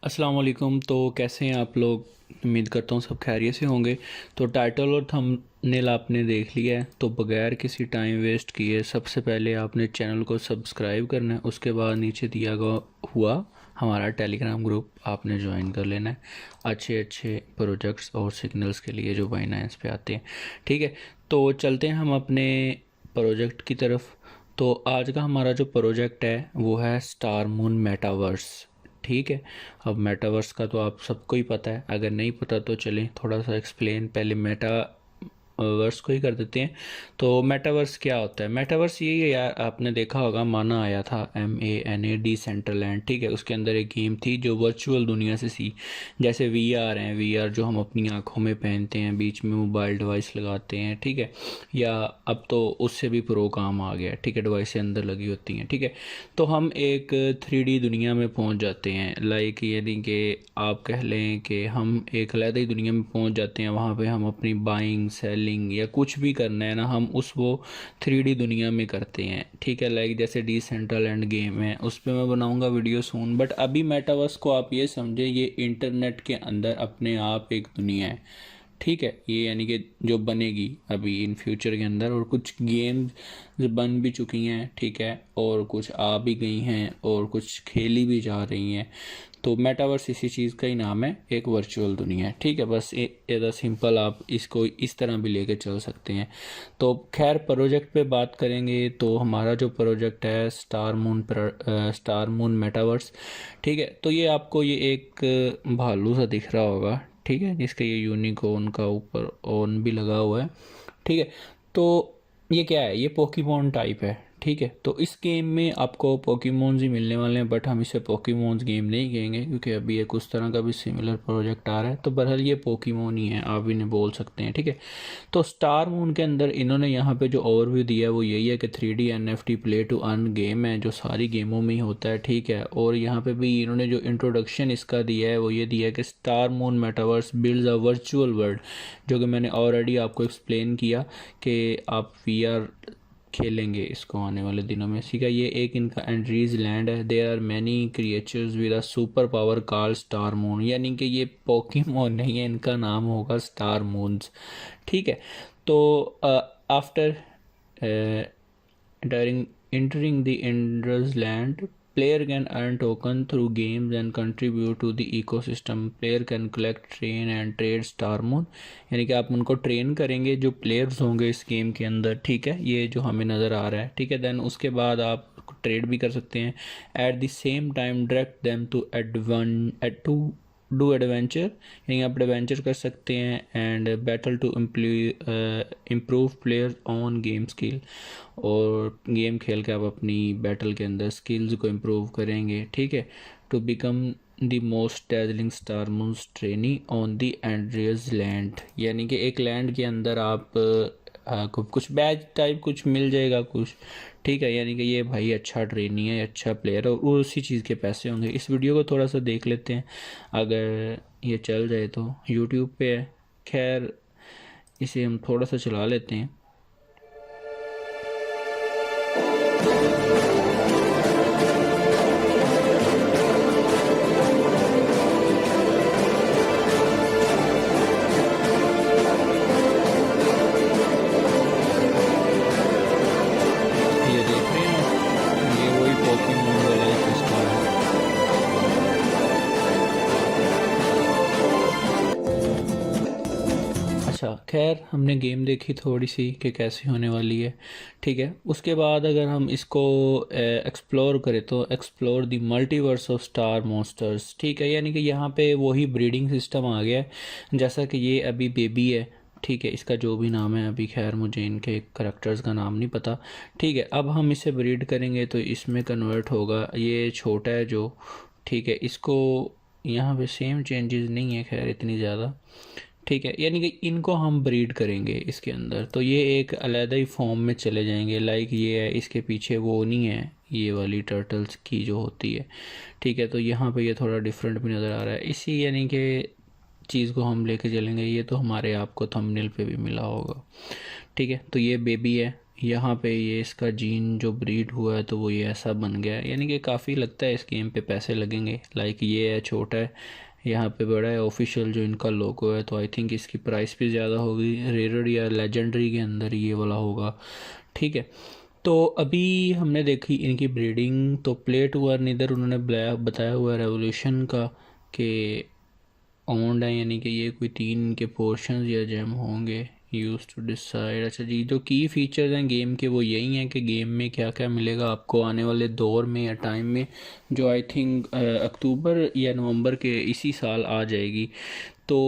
अस्सलाम वालेकुम। तो कैसे हैं आप लोग? उम्मीद करता हूँ सब खैरियत से होंगे। तो टाइटल और थंबनेल आपने देख लिया है, तो बगैर किसी टाइम वेस्ट किए सबसे पहले आपने चैनल को सब्सक्राइब करना है। उसके बाद नीचे दिया हुआ हमारा टेलीग्राम ग्रुप आपने ज्वाइन कर लेना है, अच्छे अच्छे प्रोजेक्ट्स और सिग्नल्स के लिए जो बाइनेंस पे आते हैं। ठीक है, तो चलते हैं हम अपने प्रोजेक्ट की तरफ। तो आज का हमारा जो प्रोजेक्ट है वो है स्टार मून मेटावर्स। ठीक है, अब मेटावर्स का तो आप सबको ही पता है, अगर नहीं पता तो चलें थोड़ा सा एक्सप्लेन पहले मेटावर्स को ही कर देते हैं। तो मेटावर्स क्या होता है? मेटावर्स यही है यार, आपने देखा होगा, माना आया था MANA डिसेंट्रलैंड। ठीक है, उसके अंदर एक गेम थी जो वर्चुअल दुनिया से सी, जैसे VR हैं, VR जो हम अपनी आँखों में पहनते हैं, बीच में मोबाइल डिवाइस लगाते हैं। ठीक है, या अब तो उससे भी प्रो काम आ गया है। ठीक है, डिवाइस अंदर लगी होती हैं। ठीक है, तो हम एक 3D दुनिया में पहुंच जाते हैं। लाइक यानी कि आप कह लें कि हम एक अलग ही दुनिया में पहुंच जाते हैं। वहाँ पे हम अपनी बाइंग सेलिंग या कुछ भी करना है ना, हम उस वो 3D दुनिया में करते हैं। ठीक है, लाइक जैसे डिसेंट्रलैंड गेम है, उस पर मैं बनाऊंगा वीडियो सून। बट अभी मेटावर्स को आप ये समझे, ये इंटरनेट के अंदर अपने आप एक दुनिया है। ठीक है, ये यानी कि जो बनेगी अभी इन फ्यूचर के अंदर, और कुछ गेम्स बन भी चुकी हैं। ठीक है, और कुछ आ भी गई हैं और कुछ खेली भी जा रही हैं। तो मेटावर्स इसी चीज़ का ही नाम है, एक वर्चुअल दुनिया है। ठीक है, बस ये सिंपल आप इसको इस तरह भी लेके चल सकते हैं। तो खैर प्रोजेक्ट पे बात करेंगे तो हमारा जो प्रोजेक्ट है स्टार मून मेटावर्स। ठीक है, तो ये आपको ये एक भालू सा दिख रहा होगा। ठीक है, जिसका ये यूनिकॉर्न का ऊपर ऑन भी लगा हुआ है। ठीक है, तो ये क्या है? ये पोकेमोन टाइप है। ठीक है, तो इस गेम में आपको पोकेमोन्स ही मिलने वाले हैं, बट हम इसे पोकेमोन्स गेम नहीं कहेंगे क्योंकि अभी एक उस तरह का भी सिमिलर प्रोजेक्ट आ रहा है। तो बहरहाल ये पोकेमोन ही है, आप इन्हें बोल सकते हैं। ठीक है, तो स्टार मून के अंदर इन्होंने यहाँ पे जो ओवरव्यू दिया है वो यही है कि 3D NFT play to earn game है, जो सारी गेमों में ही होता है। ठीक है, और यहाँ पे भी इन्होंने जो इंट्रोडक्शन इसका दिया है वो ये दिया है कि star Moon metaverse builds a virtual world, जो कि मैंने ऑलरेडी आपको एक्सप्लेन किया कि आप VR खेलेंगे इसको आने वाले दिनों में। सीखा, ये एक इनका एंड्रीज लैंड है। There are many creatures with a super power called star moon, यानी कि ये पोकेमोन नहीं है, इनका नाम होगा स्टार मून्स। ठीक है, तो after entering the Ender's land, player can earn token through games and contribute to the ecosystem. Player can collect, train and trade star moon, यानी कि आप उनको ट्रेन करेंगे जो प्लेयर्स होंगे इस गेम के अंदर। ठीक है, ये जो हमें नज़र आ रहा है। ठीक है, देन उसके बाद आप ट्रेड भी कर सकते हैं। At the same time direct them to do adventure, यानी आप एडवेंचर कर सकते हैं and battle to improve player on game skill, और गेम खेल के आप अपनी बैटल के अंदर स्किल्स को इम्प्रूव करेंगे। ठीक है, to become the most dazzling star moons trainee on the Andreas land, यानी कि एक लैंड के अंदर आप कुछ बैच टाइप कुछ मिल जाएगा कुछ। ठीक है, यानी कि ये भाई अच्छा ट्रेनी है, अच्छा प्लेयर है, और उसी चीज़ के पैसे होंगे। इस वीडियो को थोड़ा सा देख लेते हैं, अगर ये चल जाए तो। यूट्यूब पे है, खैर इसे हम थोड़ा सा चला लेते हैं। ये देख रहे हैं आप, ये वही पोकेमोन वाला ही सिस्टम है। अच्छा खैर, हमने गेम देखी थोड़ी सी कि कैसी होने वाली है। ठीक है, उसके बाद अगर हम इसको एक्सप्लोर करें तो explore the multiverse of star monsters. ठीक है, यानी कि यहाँ पे वही ब्रीडिंग सिस्टम आ गया है, जैसा कि ये अभी बेबी है। ठीक है, इसका जो भी नाम है, अभी खैर मुझे इनके करेक्टर्स का नाम नहीं पता। ठीक है, अब हम इसे ब्रीड करेंगे तो इसमें कन्वर्ट होगा। ये छोटा है जो, ठीक है, इसको यहाँ पे सेम चेंजेस नहीं है खैर इतनी ज़्यादा। ठीक है, यानी कि इनको हम ब्रीड करेंगे इसके अंदर, तो ये एक अलग ही फॉर्म में चले जाएंगे। लाइक ये है, इसके पीछे वो नहीं है, ये वाली टर्टल्स की जो होती है। ठीक है, तो यहाँ पे ये थोड़ा डिफरेंट भी नज़र आ रहा है। इसी यानी कि चीज़ को हम लेके चलेंगे। ये तो हमारे आपको थंबनेल पे भी मिला होगा। ठीक है, तो ये बेबी है, यहाँ पे ये इसका जीन जो ब्रीड हुआ है तो वो ये ऐसा बन गया है, यानी कि काफ़ी लगता है इस गेम पे पैसे लगेंगे। लाइक ये है छोटा है, यहाँ पे बड़ा है ऑफिशियल जो इनका लोगो है, तो आई थिंक इसकी प्राइस भी ज़्यादा होगी। रेयर या लेजेंडरी के अंदर ये वाला होगा, ठीक है। तो अभी हमने देखी इनकी ब्रीडिंग, तो प्लेट वन इधर उन्होंने बताया हुआ है रेवोल्यूशन का कि ओन्ड है, यानी कि ये कोई 3 के पोर्शंस या जेम होंगे यूज टू डिसाइड। अच्छा जी, जो की फीचर्स हैं गेम के वो यही हैं कि गेम में क्या क्या मिलेगा आपको आने वाले दौर में या टाइम में, जो आई थिंक अक्टूबर या नवंबर के इसी साल आ जाएगी। तो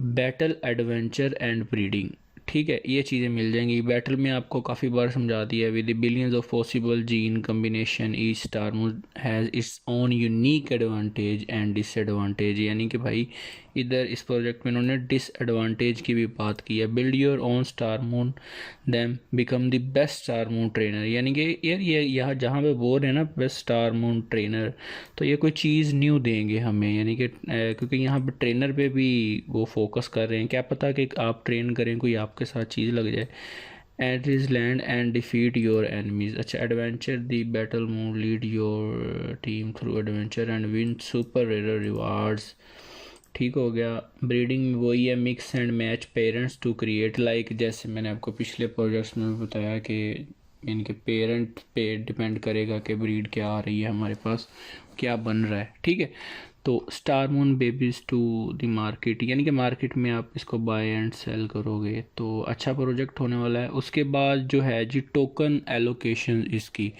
बैटल, एडवेंचर एंड ब्रीडिंग, ठीक है, ये चीज़ें मिल जाएंगी। बैटल में आपको काफ़ी बार समझा दिया है, with billions of possible gene combination each star moon has its own unique advantage and disadvantage, यानी कि भाई इधर इस प्रोजेक्ट में इन्होंने डिसएडवांटेज की भी बात की है। Build your own star moon them become the best star moon trainer, यानी कि यार ये यहाँ जहाँ पे बोल रहे हैं ना बेस्ट स्टार मून ट्रेनर, तो ये कोई चीज़ न्यू देंगे हमें, यानी कि क्योंकि यहाँ पे ट्रेनर पे भी वो फोकस कर रहे हैं, क्या पता कि आप ट्रेन करें कोई आपके साथ चीज़ लग जाए। At is land and defeat your enemies. अच्छा, adventure the battle moon lead your team through adventure and win super rare rewards, ठीक हो गया। ब्रीडिंग में वही है, mix and match parents to create, like जैसे मैंने आपको पिछले प्रोजेक्ट्स में बताया कि इनके पेरेंट पे डिपेंड करेगा कि ब्रीड क्या आ रही है हमारे पास, क्या बन रहा है, ठीक है। तो star moon babies to the market, यानी कि मार्केट में आप इसको बाय एंड सेल करोगे, तो अच्छा प्रोजेक्ट होने वाला है। उसके बाद जो है जी टोकन एलोकेशन इसकी,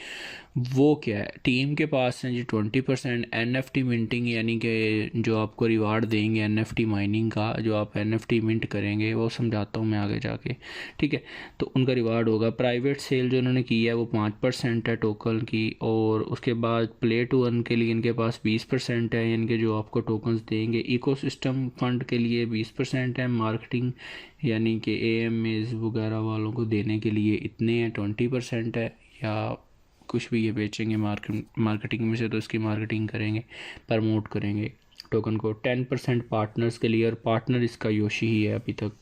वो क्या है, टीम के पास है जी 20% NFT मिंटिंग, यानी कि जो आपको रिवार्ड देंगे NFT माइनिंग का, जो आप NFT मिंट करेंगे वो समझाता हूँ मैं आगे जाके, ठीक है। तो उनका रिवार्ड होगा। प्राइवेट सेल जो उन्होंने की है वो 5% है टोकन की, और उसके बाद प्ले टू अर्न के लिए इनके पास 20% है, यानी कि जो आपको टोकन्स देंगे। इकोसिस्टम फंड के लिए 20% है। मार्केटिंग यानी कि AMAs वगैरह वालों को देने के लिए इतने हैं, 20% है, या कुछ भी ये बेचेंगे मार्केटिंग में से तो इसकी मार्केटिंग करेंगे, प्रमोट करेंगे टोकन को। 10% पार्टनर्स के लिए, और पार्टनर इसका योशी ही है अभी तक,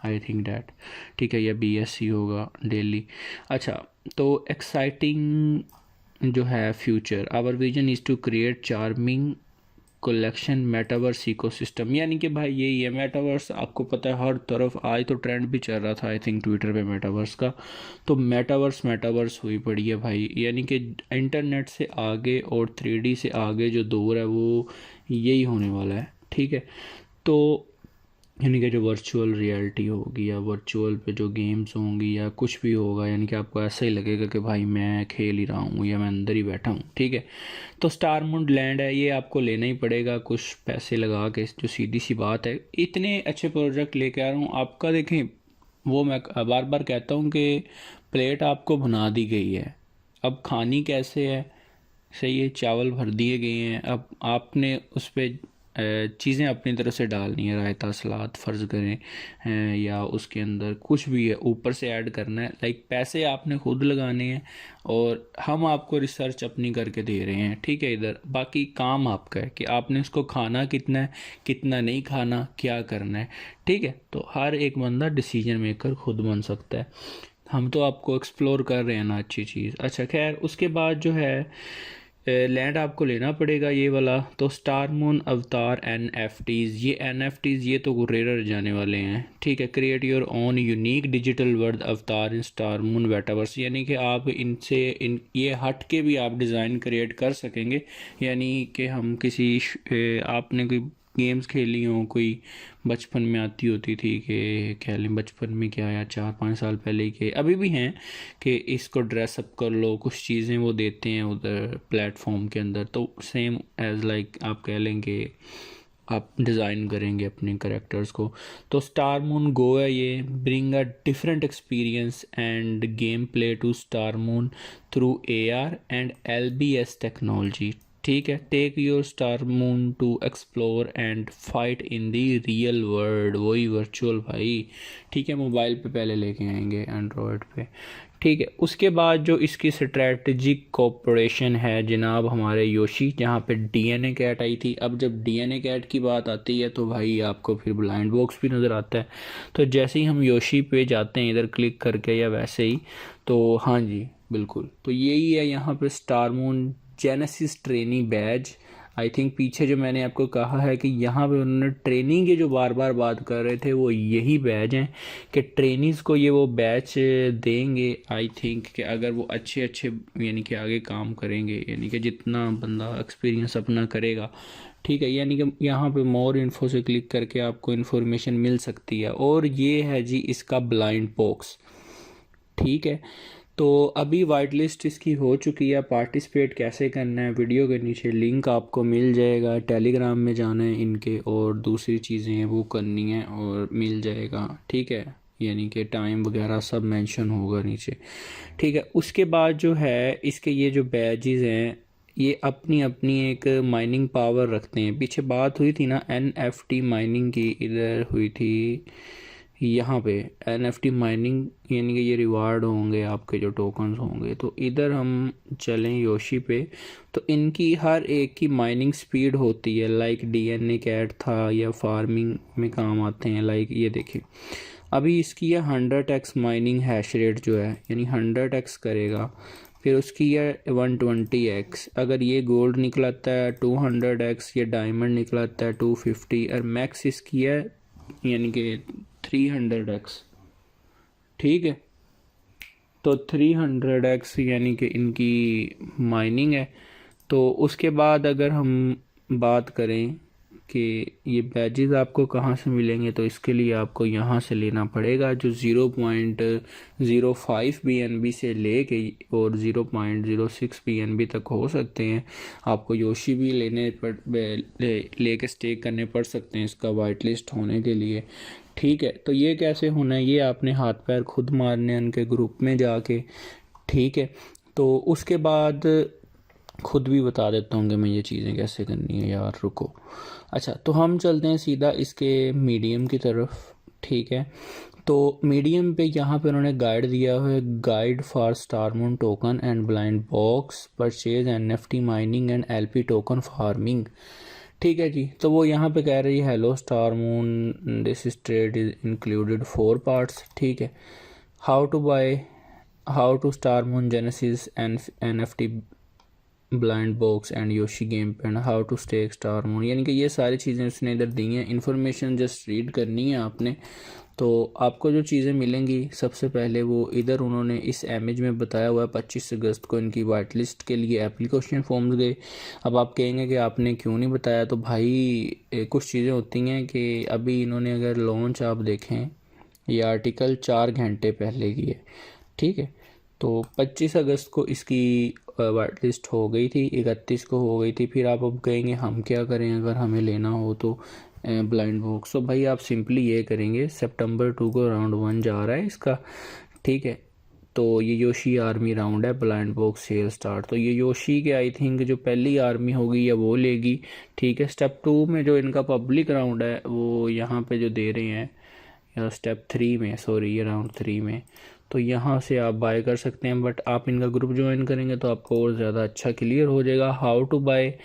आई थिंक डैट, ठीक है, या BSC होगा डेली। अच्छा, तो एक्साइटिंग जो है future, our vision is to create charming collection metaverse ecosystem, यानी कि भाई यही है मेटावर्स, आपको पता है हर तरफ आज तो ट्रेंड भी चल रहा था आई थिंक ट्विटर पे मेटावर्स का, तो मेटावर्स हुई पड़ी है भाई, यानी कि इंटरनेट से आगे और 3D से आगे जो दौर है वो यही होने वाला है, ठीक है। तो यानी कि जो वर्चुअल रियलिटी होगी या वर्चुअल पे जो गेम्स होंगी या कुछ भी होगा, यानी कि आपको ऐसा ही लगेगा कि भाई मैं खेल ही रहा हूँ या मैं अंदर ही बैठा हूँ, ठीक है। तो स्टार मून लैंड है, ये आपको लेना ही पड़ेगा कुछ पैसे लगा के, जो सीधी सी बात है। इतने अच्छे प्रोजेक्ट लेके आ रहा हूँ आपका, देखें वो मैं बार बार कहता हूँ कि प्लेट आपको बना दी गई है, अब खानी कैसे है, सही है, चावल भर दिए गए हैं, अब आपने उस पर चीज़ें अपनी तरफ से डालनी है, रायता सलाद फ़र्ज़ करें या उसके अंदर कुछ भी है ऊपर से ऐड करना है, लाइक पैसे आपने खुद लगाने हैं और हम आपको रिसर्च अपनी करके दे रहे हैं, ठीक है। इधर बाकी काम आपका है कि आपने उसको खाना कितना है, कितना नहीं खाना, क्या करना है, ठीक है। तो हर एक बंदा डिसीजन मेकर खुद बन सकता है, हम तो आपको एक्सप्लोर कर रहे हैं ना अच्छी चीज़। अच्छा खैर, उसके बाद जो है लैंड आपको लेना पड़ेगा ये वाला, तो स्टार मून अवतार NFTs, ये NFTs ये तो रेयर जाने वाले हैं, ठीक है। Create your own unique digital world अवतार इन स्टार मून मेटावर्स, यानी कि आप इनसे ये हट के भी आप डिज़ाइन क्रिएट कर सकेंगे, यानी कि हम किसी आपने कोई गेम्स खेली हों, कोई बचपन में आती होती थी कि खेलें, बचपन में क्या यार 4-5 साल पहले के अभी भी हैं कि इसको ड्रेसअप कर लो, कुछ चीज़ें वो देते हैं उधर प्लेटफॉर्म के अंदर, तो सेम एज लाइक आप कह लेंगे आप डिज़ाइन करेंगे अपने करेक्टर्स को। तो स्टार मून गो है ये, bring a different experience and game play to star moon through AR and LBS technology, ठीक है। Take your star moon to explore and fight in the real world, वही virtual भाई, ठीक है। Mobile पे पहले लेके आएंगे, एंड्रॉयड पे, ठीक है। उसके बाद जो इसकी स्ट्रैटेजिक कोऑपरेशन है जनाब हमारे योशी, जहाँ पे डीएनए कैट आई थी। अब जब डीएनए कैट की बात आती है तो भाई आपको फिर ब्लाइंड बॉक्स भी नज़र आता है। तो जैसे ही हम योशी पे जाते हैं इधर क्लिक करके या वैसे ही, तो हाँ जी बिल्कुल, तो यही है यहाँ पे star moon genesis trainee badge. I think पीछे जो मैंने आपको कहा है कि यहाँ पे उन्होंने ट्रेनिंग की जो बार बार बात कर रहे थे वो यही बैच हैं कि ट्रेनीज़ को ये वो बैच देंगे। आई थिंक कि अगर वो अच्छे अच्छे यानी कि आगे काम करेंगे, यानी कि जितना बंदा एक्सपीरियंस अपना करेगा, ठीक है, यानी कि यहाँ पे मोर इन्फो से क्लिक करके आपको इन्फॉर्मेशन मिल सकती है। और ये है जी इसका ब्लाइंड बॉक्स, ठीक है। तो अभी वाइट लिस्ट इसकी हो चुकी है। पार्टिसिपेट कैसे करना है, वीडियो के नीचे लिंक आपको मिल जाएगा, टेलीग्राम में जाना है इनके और दूसरी चीज़ें हैं वो करनी है और मिल जाएगा, ठीक है, यानी कि टाइम वगैरह सब मेंशन होगा नीचे, ठीक है। उसके बाद जो है इसके ये जो बैजेस हैं ये अपनी अपनी एक माइनिंग पावर रखते हैं। पीछे बात हुई थी ना NFT माइनिंग की, इधर हुई थी यहाँ पे NFT माइनिंग, यानी कि ये रिवार्ड होंगे आपके जो टोकन्स होंगे। तो इधर हम चलें योशी पे, तो इनकी हर एक की माइनिंग स्पीड होती है। लाइक डीएनए कैट था या फार्मिंग में काम आते हैं। लाइक ये देखिए अभी इसकी है 100x माइनिंग हैश रेट जो है, यानी 100x करेगा। फिर उसकी है 120x, अगर ये गोल्ड निकलाता है 200x, ये डायमंड निकलाता है 250, और मैक्स इसकी है यानी कि 300x, ठीक है। तो 300x यानी कि इनकी माइनिंग है। तो उसके बाद अगर हम बात करें कि ये बैजेस आपको कहाँ से मिलेंगे, तो इसके लिए आपको यहाँ से लेना पड़ेगा जो 0.05 BNB से लेके और 0.06 BNB तक हो सकते हैं। आपको योशी भी लेके स्टेक करने पड़ सकते हैं इसका वाइट लिस्ट होने के लिए, ठीक है। तो ये कैसे होना है, ये आपने हाथ पैर खुद मारने हैं उनके ग्रुप में जाके, ठीक है। तो उसके बाद खुद भी बता देता हूँ कि मैं ये चीज़ें कैसे करनी है यार, रुको। अच्छा, तो हम चलते हैं सीधा इसके मीडियम की तरफ, ठीक है। तो मीडियम पे यहाँ पे उन्होंने गाइड दिया हुआ है, guide for star moon token and blind box purchase NFT mining and LP token farming, ठीक है जी। तो वो यहाँ पे कह रही है hello star moon this is trade is included 4 parts, ठीक है। How to star moon genesis and NFT blind box and Yoshi game pen, how to stake star moon, यानी कि ये सारी चीज़ें उसने इधर दी हैं। इन्फॉर्मेशन जस्ट रीड करनी है आपने। तो आपको जो चीज़ें मिलेंगी सबसे पहले वो इधर उन्होंने इस इमेज में बताया हुआ है 25 अगस्त को इनकी वाइट लिस्ट के लिए एप्लीकेशन फॉर्म्स गए। अब आप कहेंगे कि आपने क्यों नहीं बताया, तो भाई कुछ चीज़ें होती हैं कि अभी इन्होंने अगर लॉन्च आप देखें, ये आर्टिकल 4 घंटे पहले की है, ठीक है। तो 25 अगस्त को इसकी वाइट लिस्ट हो गई थी, 31 को हो गई थी। फिर आप अब कहेंगे हम क्या करें अगर हमें लेना हो तो ब्लाइंड बॉक्स। तो भाई आप सिंपली ये करेंगे, सितंबर 2 को राउंड 1 जा रहा है इसका, ठीक है। तो ये योशी आर्मी राउंड है, ब्लाइंड बॉक्स सेल स्टार्ट। तो ये योशी के आई थिंक जो पहली आर्मी होगी या वो लेगी, ठीक है। स्टेप 2 में जो इनका पब्लिक राउंड है वो यहाँ पे जो दे रहे हैं, या स्टेप 3 में, सॉरी ये राउंड 3 में, तो यहाँ से आप बाय कर सकते हैं। बट आप इनका ग्रुप ज्वाइन करेंगे तो आपको और ज़्यादा अच्छा क्लियर हो जाएगा। हाउ टू बाय,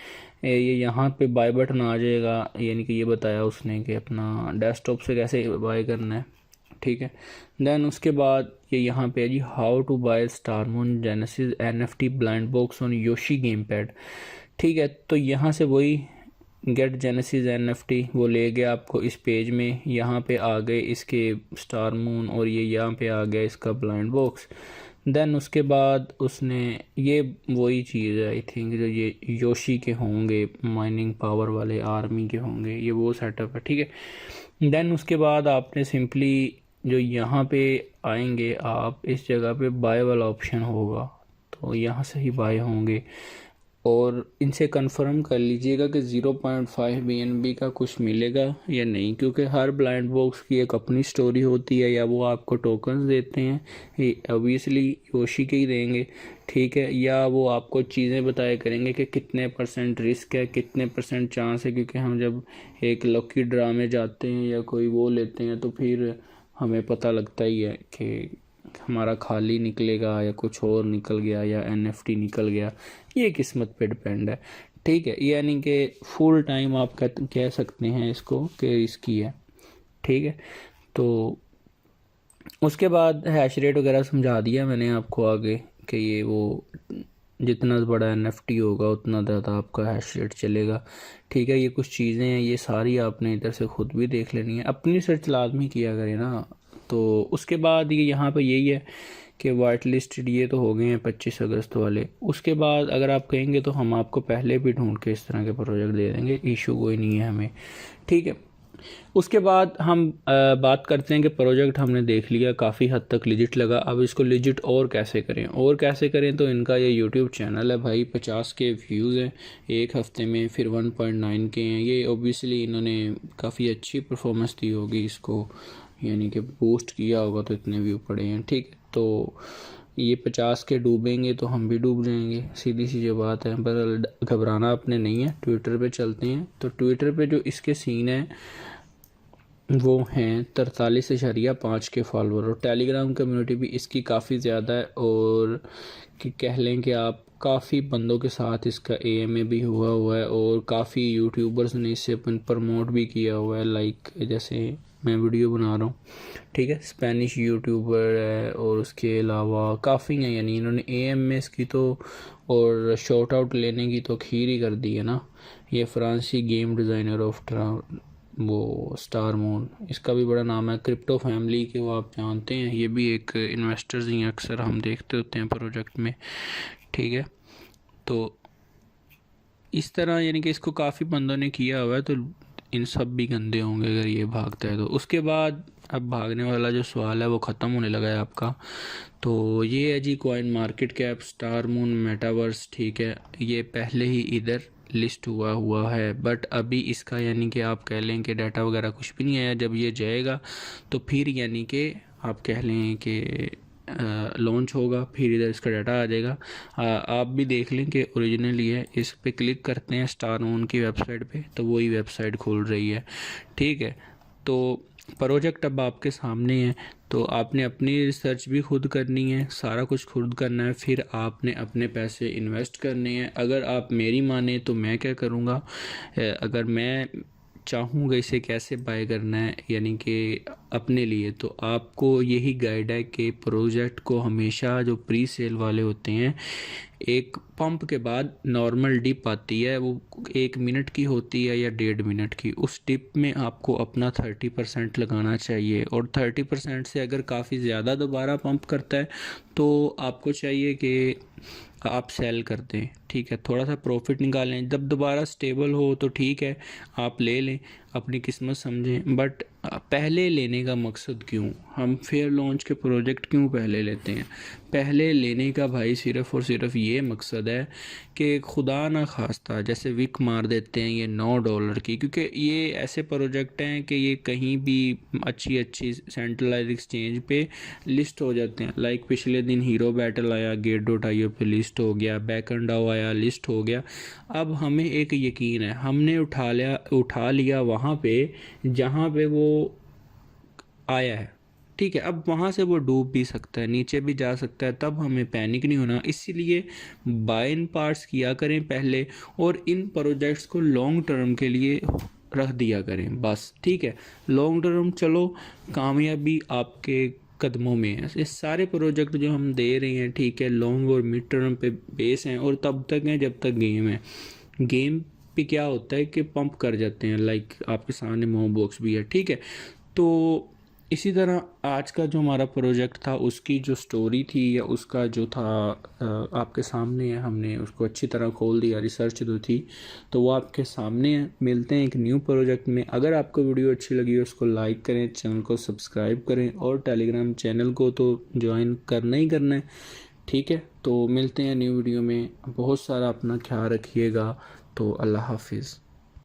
ये यहाँ पे बाय बटन आ जाएगा, यानी कि ये बताया उसने कि अपना डेस्कटॉप से कैसे बाय करना है, ठीक है। देन उसके बाद ये यहाँ पे है जी how to buy Star moon Genesis NFT blind box on Yoshi game pad, ठीक है। तो यहाँ से वही गेट जेनेसिस NFT वो ले गया आपको इस पेज में। यहाँ पे आ गए इसके स्टार मून और ये यहाँ पे आ गया इसका ब्लाइंड बॉक्स। देन उसके बाद उसने ये वही चीज़ है आई थिंक जो ये योशी के होंगे, माइनिंग पावर वाले आर्मी के होंगे, ये वो सेटअप है, ठीक है। देन उसके बाद आपने सिंपली जो यहाँ पे आएंगे आप, इस जगह पे बाय वाला ऑप्शन होगा, तो यहाँ से ही बाय होंगे। और इनसे कंफर्म कर लीजिएगा कि 0.5 BNB का कुछ मिलेगा या नहीं, क्योंकि हर ब्लाइंड बॉक्स की एक अपनी स्टोरी होती है। या वो आपको टोकन्स देते हैं, ऑब्वियसली योशी के ही देंगे, ठीक है, या वो आपको चीज़ें बताया करेंगे कि कितने % रिस्क है, कितने % चांस है। क्योंकि हम जब एक लकी ड्रा में जाते हैं या कोई वो लेते हैं तो फिर हमें पता लगता ही है कि हमारा खाली निकलेगा या कुछ और निकल गया या NFT निकल गया, ये किस्मत पे डिपेंड है। ठीक है, यानी कि फुल टाइम आप कह सकते हैं इसको कि इसकी है। ठीक है, तो उसके बाद हैश रेट वगैरह समझा दिया मैंने आपको आगे कि ये वो जितना बड़ा NFT होगा उतना ज़्यादा आपका हैश रेट चलेगा। ठीक है, ये कुछ चीज़ें हैं, ये सारी आपने इधर से ख़ुद भी देख लेनी है, अपनी सर्च लाजमी किया करें ना। तो उसके बाद ये यहाँ पे यही है कि वाइट लिस्टेड ये तो हो गए हैं 25 अगस्त वाले। उसके बाद अगर आप कहेंगे तो हम आपको पहले भी ढूंढ के इस तरह के प्रोजेक्ट दे देंगे, इशू कोई नहीं है हमें। ठीक है, उसके बाद हम बात करते हैं कि प्रोजेक्ट हमने देख लिया, काफ़ी हद तक लिजिट लगा। अब इसको लिजिट और कैसे करें तो इनका ये यूट्यूब चैनल है भाई, 50 के व्यूज़ हैं एक हफ़्ते में, फिर 1.9 के हैं। ये ओबियसली इन्होंने काफ़ी अच्छी परफॉर्मेंस दी होगी इसको, यानी कि बूस्ट किया होगा तो इतने व्यू पड़े हैं। ठीक है, तो ये 50 के डूबेंगे तो हम भी डूब जाएंगे, सीधी सी जो बात है। पर घबराना अपने नहीं है, ट्विटर पे चलते हैं। तो ट्विटर पे जो इसके सीन है वो हैं 43.5 के फॉलोअर, और टेलीग्राम कम्युनिटी भी इसकी काफ़ी ज़्यादा है, और कि कह लें कि आप काफ़ी बंदों के साथ इसका AMA भी हुआ है, और काफ़ी यूट्यूबर्स ने इसे अपन प्रमोट भी किया हुआ है। लाइक जैसे मैं वीडियो बना रहा हूँ, ठीक है, स्पेनिश यूट्यूबर है, और उसके अलावा काफ़ी हैं, यानी इन्होंने AMA इसकी तो और शॉर्ट आउट लेने की तो खीर ही कर दी है ना। ये फ्रांसी गेम डिज़ाइनर ऑफ वो स्टार मून, इसका भी बड़ा नाम है। क्रिप्टो फैमिली के वो आप जानते हैं, ये भी एक इन्वेस्टर्स ही अक्सर हम देखते होते हैं प्रोजेक्ट में। ठीक है, तो इस तरह यानी कि इसको काफ़ी बंदों ने किया हुआ है, तो इन सब भी गंदे होंगे अगर ये भागता है तो। उसके बाद अब भागने वाला जो सवाल है वो ख़त्म होने लगा है आपका। तो ये है जी CoinMarketCap, Star Moon, metaverse. ठीक है, ये पहले ही इधर लिस्ट हुआ है, बट अभी इसका यानी कि आप कह लें कि डाटा वगैरह कुछ भी नहीं आया। जब ये जाएगा तो फिर यानी कि आप कह लें कि लॉन्च होगा, फिर इधर इसका डाटा आ जाएगा। आप भी देख लें कि ओरिजिनली है। इस पे क्लिक करते हैं स्टार मून की वेबसाइट पे, तो वही वेबसाइट खुल रही है। ठीक है, तो प्रोजेक्ट अब आपके सामने है, तो आपने अपनी रिसर्च भी खुद करनी है, सारा कुछ खुद करना है, फिर आपने अपने पैसे इन्वेस्ट करने हैं। अगर आप मेरी माने तो मैं क्या करूँगा, अगर मैं चाहूँगा इसे कैसे बाय करना है यानी कि अपने लिए, तो आपको यही गाइड है कि प्रोजेक्ट को हमेशा जो प्री सेल वाले होते हैं, एक पंप के बाद नॉर्मल डिप आती है, वो 1 मिनट की होती है या 1.5 मिनट की। उस डिप में आपको अपना 30% लगाना चाहिए, और 30% से अगर काफ़ी ज़्यादा दोबारा पंप करता है तो आपको चाहिए कि आप सेल कर दें। ठीक है, थोड़ा सा प्रॉफिट निकालें, जब दोबारा स्टेबल हो तो ठीक है आप ले लें, अपनी किस्मत समझें। बट पहले लेने का मकसद क्यों, हम फेयर लॉन्च के प्रोजेक्ट क्यों पहले लेते हैं? पहले लेने का भाई सिर्फ़ और सिर्फ ये मकसद है कि खुदा ना खास्ता जैसे विक मार देते हैं ये $9 की, क्योंकि ये ऐसे प्रोजेक्ट हैं कि ये कहीं भी अच्छी सेंट्रलाइज एक्सचेंज पे लिस्ट हो जाते हैं। लाइक पिछले दिन हीरो बैटल आया, गेट.io पे लिस्ट हो गया, बैकएंडाओ आया, लिस्ट हो गया। अब हमें एक यकीन है, हमने उठा लिया वहाँ पे जहाँ पे वो आया है। ठीक है, अब वहाँ से वो डूब भी सकता है, नीचे भी जा सकता है, तब हमें पैनिक नहीं होना। इसीलिए बाय इन पार्ट्स किया करें पहले, और इन प्रोजेक्ट्स को लॉन्ग टर्म के लिए रख दिया करें बस। ठीक है, लॉन्ग टर्म चलो, कामयाबी आपके कदमों में है। ये सारे प्रोजेक्ट जो हम दे रहे हैं, ठीक है, लॉन्ग और मिड टर्म पे बेस हैं, और तब तक हैं जब तक गेम है। गेम पे क्या होता है कि पंप कर जाते हैं, लाइक आपके सामने मोम बॉक्स भी है। ठीक है, तो इसी तरह आज का जो हमारा प्रोजेक्ट था उसकी जो स्टोरी थी या उसका जो था आपके सामने है, हमने उसको अच्छी तरह खोल दिया, रिसर्च जो थी तो वो आपके सामने है। मिलते हैं एक न्यू प्रोजेक्ट में। अगर आपको वीडियो अच्छी लगी हो उसको लाइक करें, चैनल को सब्सक्राइब करें, और टेलीग्राम चैनल को तो ज्वाइन करना ही करना है। ठीक है, तो मिलते हैं न्यू वीडियो में। बहुत सारा अपना ख्याल रखिएगा, तो अल्लाह हाफिज़।